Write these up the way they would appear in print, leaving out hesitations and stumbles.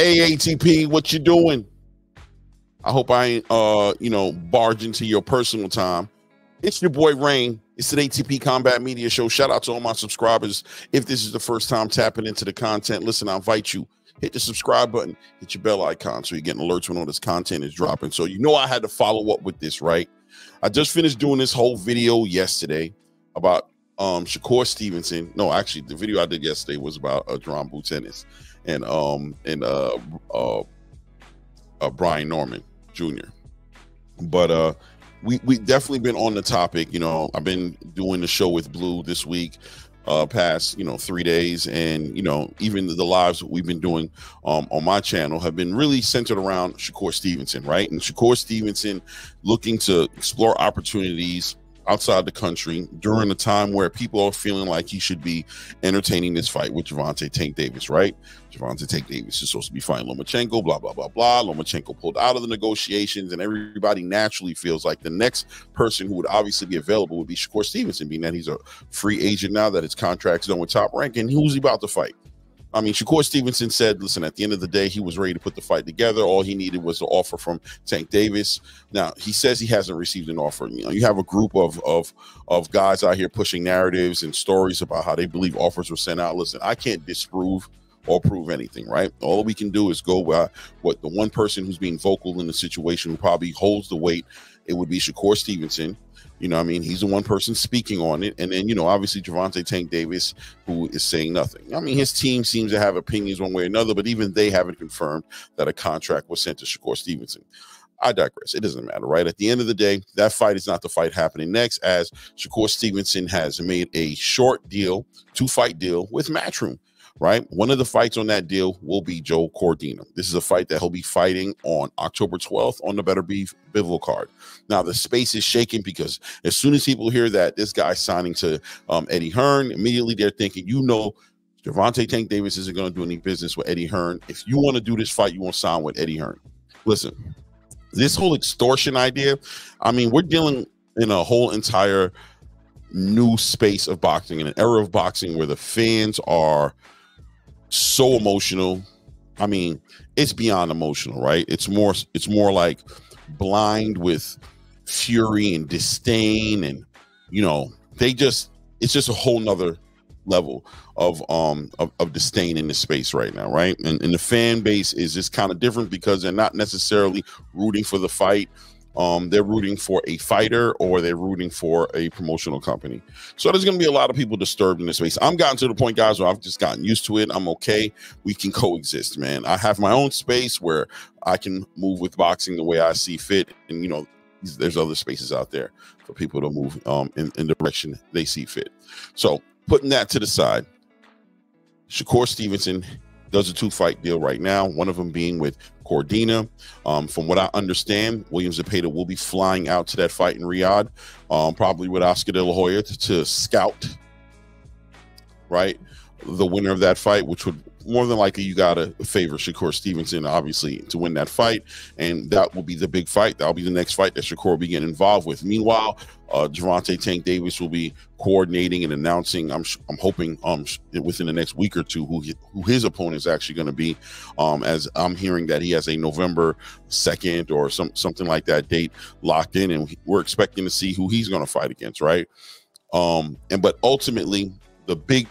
AATP, what you doing? I hope I ain't, barge into your personal time. It's your boy Rain. It's an ATP Combat Media Show. Shout out to all my subscribers. If this is the first time tapping into the content, listen, I invite you. Hit the subscribe button. Hit your bell icon so you're getting alerts when all this content is dropping. So you know I had to follow up with this, right? I just finished doing this whole video yesterday about Shakur Stevenson. No, actually, the video I did yesterday was about Drum Boot Tennis and Brian Norman Jr. But we definitely been on the topic. You know, I've been doing the show with Blue this week, past 3 days, and even the lives that we've been doing on my channel have been really centered around Shakur Stevenson, right? And Shakur Stevenson looking to explore opportunities outside the country during a time where people are feeling like he should be entertaining this fight with Gervonta Tank Davis, right? Gervonta Tank Davis is supposed to be fighting Lomachenko, blah, blah, blah, blah. Lomachenko pulled out of the negotiations, and everybody naturally feels like the next person who would obviously be available would be Shakur Stevenson, being that he's a free agent now, that his contract's done with Top Rank, and who's he about to fight? I mean, Shakur Stevenson said, listen, at the end of the day, he was ready to put the fight together. All he needed was the offer from Tank Davis. Now, he says he hasn't received an offer. You have a group of guys out here pushing narratives and stories about how they believe offers were sent out. Listen, I can't disprove or prove anything, right? All we can do is go by what the one person who's being vocal in the situation, who probably holds the weight, it would be Shakur Stevenson. You know what I mean? He's the one person speaking on it. And then, obviously Gervonta Tank Davis, who is saying nothing. I mean, his team seems to have opinions one way or another, but even they haven't confirmed that a contract was sent to Shakur Stevenson. I digress. It doesn't matter, right? At the end of the day, that fight is not the fight happening next, as Shakur Stevenson has made a short deal, 2-fight deal with Matchroom. Right, one of the fights on that deal will be Joe Cordina. This is a fight that he'll be fighting on October 12th on the Better Beef Bivol card. Now, the space is shaking because as soon as people hear that this guy's signing to Eddie Hearn, immediately they're thinking, Gervonta Tank Davis isn't going to do any business with Eddie Hearn. If you want to do this fight, you want to sign with Eddie Hearn. Listen, this whole extortion idea, I mean, we're dealing in a whole entire new space of boxing, in an era of boxing where the fans are so emotional. I mean, it's beyond emotional, right? It's more like blind with fury and disdain, and it's just a whole nother level of disdain in this space right now, right? And the fan base is just kind of different because they're not necessarily rooting for the fight. They're rooting for a fighter, or they're rooting for a promotional company. So there's going to be a lot of people disturbed in this space. I'm gotten to the point, guys, where I've just gotten used to it. I'm okay. We can coexist, man. I have my own space where I can move with boxing the way I see fit. And, there's other spaces out there for people to move in the direction they see fit. So putting that to the side, Shakur Stevenson does a 2-fight deal right now, one of them being with Cordina. From what I understand, William Zepeda will be flying out to that fight in Riyadh, probably with Oscar De La Hoya to scout, right, the winner of that fight, which would more than likely, you got to favor Shakur Stevenson, obviously, to win that fight. And that will be the big fight. That'll be the next fight that Shakur will be getting involved with. Meanwhile, Gervonta Tank Davis will be coordinating and announcing, I'm hoping within the next week or two, who his opponent is actually going to be, as I'm hearing that he has a November 2nd or something like that date locked in, and we're expecting to see who he's going to fight against, right? But ultimately, the big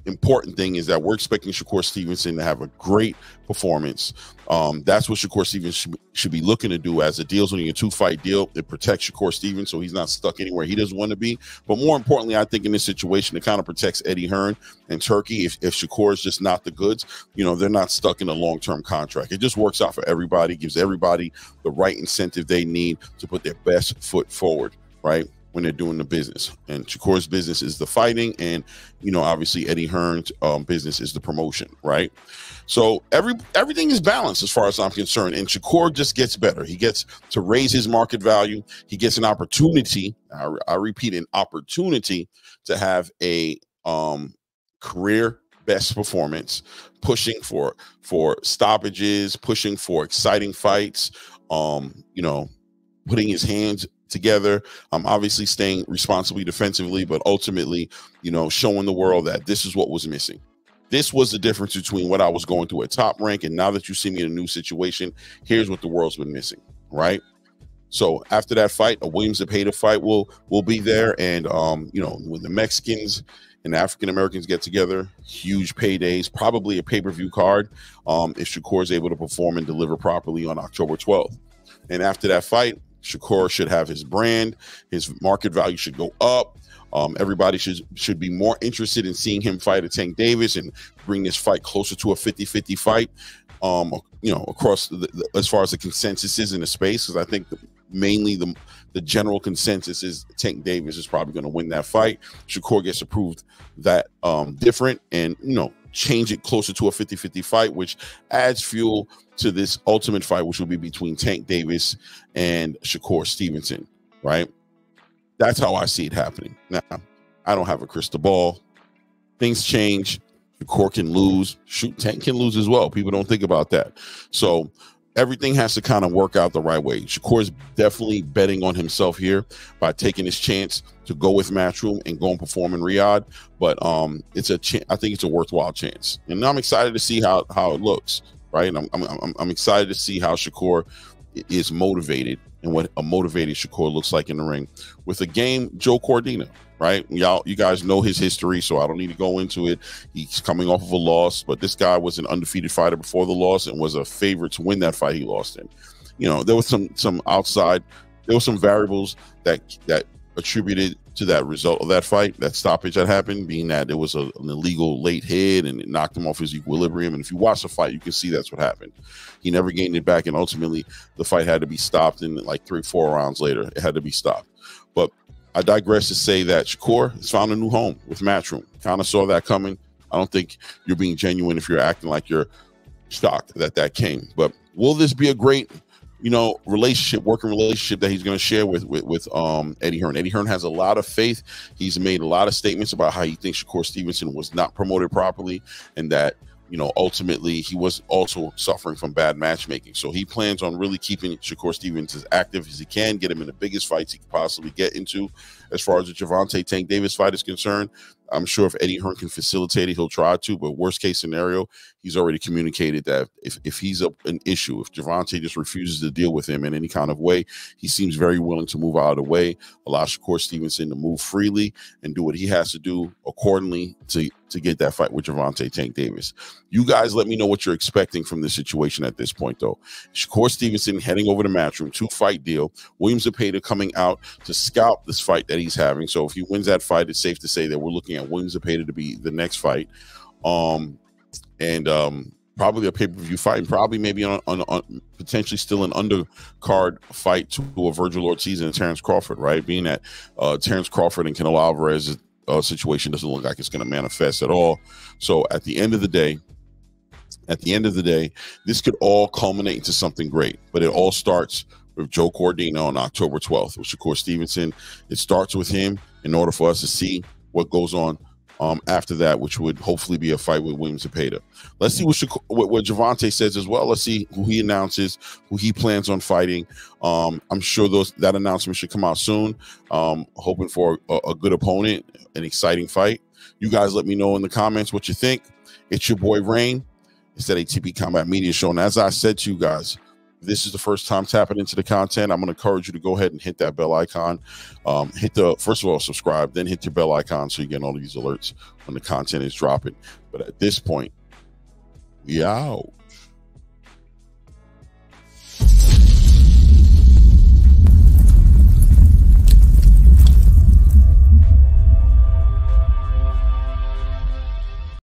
important thing is that we're expecting Shakur Stevenson to have a great performance. That's what Shakur Stevenson should be looking to do, as the deal's only a 2-fight deal. It protects Shakur Stevenson so he's not stuck anywhere he doesn't want to be. But more importantly, I think in this situation, it kind of protects Eddie Hearn and Turkey. If Shakur is just not the goods, they're not stuck in a long-term contract. It just works out for everybody, gives everybody the right incentive they need to put their best foot forward, right, when they're doing the business. And Shakur's business is the fighting, and obviously Eddie Hearn's business is the promotion, right? So everything is balanced as far as I'm concerned, and Shakur just gets better. He gets to raise his market value. He gets an opportunity, I repeat, an opportunity to have a career best performance, pushing for stoppages, pushing for exciting fights, putting his hands together, obviously staying responsibly defensively, but ultimately, showing the world that this is what was missing. This was the difference between what I was going through at Top Rank, and now that you see me in a new situation, here's what the world's been missing, right? So after that fight, a Williams Zepeda fight will be there, and you know, when the Mexicans and the African Americans get together, huge paydays, probably a pay-per-view card. If Shakur is able to perform and deliver properly on October 12th, and after that fight, Shakur should have his brand, his market value should go up. Everybody should be more interested in seeing him fight a Tank Davis and bring this fight closer to a 50-50 fight. You know, across as far as the consensus is in the space, because I think mainly the general consensus is Tank Davis is probably going to win that fight. Shakur gets approved that different, and you know, change it closer to a 50-50 fight, which adds fuel to this ultimate fight, which will be between Tank Davis and Shakur Stevenson, right? That's how I see it happening. Now, I don't have a crystal ball. Things change. Shakur can lose. Shoot, Tank can lose as well. People don't think about that. So everything has to kind of work out the right way. Shakur is definitely betting on himself here by taking his chance to go with Matchroom and go and perform in Riyadh. But it's a I think it's a worthwhile chance, and I'm excited to see how it looks. Right, and I'm excited to see how Shakur is motivated and what a motivated Shakur looks like in the ring with a game Joe Cordina. Right, you guys know his history, so I don't need to go into it. He's coming off of a loss, but this guy was an undefeated fighter before the loss and was a favorite to win that fight he lost in. You know, there was some outside, there were some variables that attributed to that result of that fight, that stoppage that happened, being that there was an illegal late hit and it knocked him off his equilibrium. And if you watch the fight, you can see that's what happened. He never gained it back, and ultimately the fight had to be stopped. In like 3-4 rounds later, it had to be stopped. But I digress to say that Shakur has found a new home with Matchroom. Kind of saw that coming. I don't think you're being genuine if you're acting like you're shocked that came. But will this be a great, you know, working relationship that he's going to share with Eddie Hearn? Eddie Hearn has a lot of faith. He's made a lot of statements about how he thinks Shakur Stevenson was not promoted properly, and that, you know, ultimately he was also suffering from bad matchmaking. So he plans on really keeping Shakur Stevenson as active as he can, get him in the biggest fights he could possibly get into. As far as the Gervonta Tank Davis fight is concerned, I'm sure if Eddie Hearn can facilitate it, he'll try to. But worst case scenario, he's already communicated that if he's an issue, if Gervonta just refuses to deal with him in any kind of way, he seems very willing to move out of the way, allow Shakur Stevenson to move freely and do what he has to do accordingly to get that fight with Gervonta Tank Davis. You guys let me know what you're expecting from this situation at this point, though. Shakur Stevenson heading over to Matchroom, 2-fight deal. Williams Zepeda coming out to scalp this fight that he's having. So if he wins that fight, it's safe to say that we're looking at Williams Zepeda to be the next fight. Probably a pay-per-view fight, and probably maybe on potentially still an undercard fight to a Virgil Ortiz and a Terrence Crawford, right? Being that Terrence Crawford and Canelo Alvarez situation doesn't look like it's going to manifest at all. So at the end of the day, this could all culminate into something great, but it all starts with Joe Cordina on October 12th with Shakur Stevenson. It starts with him in order for us to see what goes on after that, which would hopefully be a fight with Williams Zepeda. Let's see what Gervonta says as well. Let's see who he announces, who he plans on fighting. I'm sure that announcement should come out soon. Hoping for a good opponent, an exciting fight. You guys let me know in the comments what you think. It's your boy Rain. It's that ATP Combat Media Show. And as I said to you guys, this is the first time tapping into the content, I'm going to encourage you to go ahead and hit that bell icon. First of all, subscribe, then hit your bell icon so you get all these alerts when the content is dropping. But at this point, we out.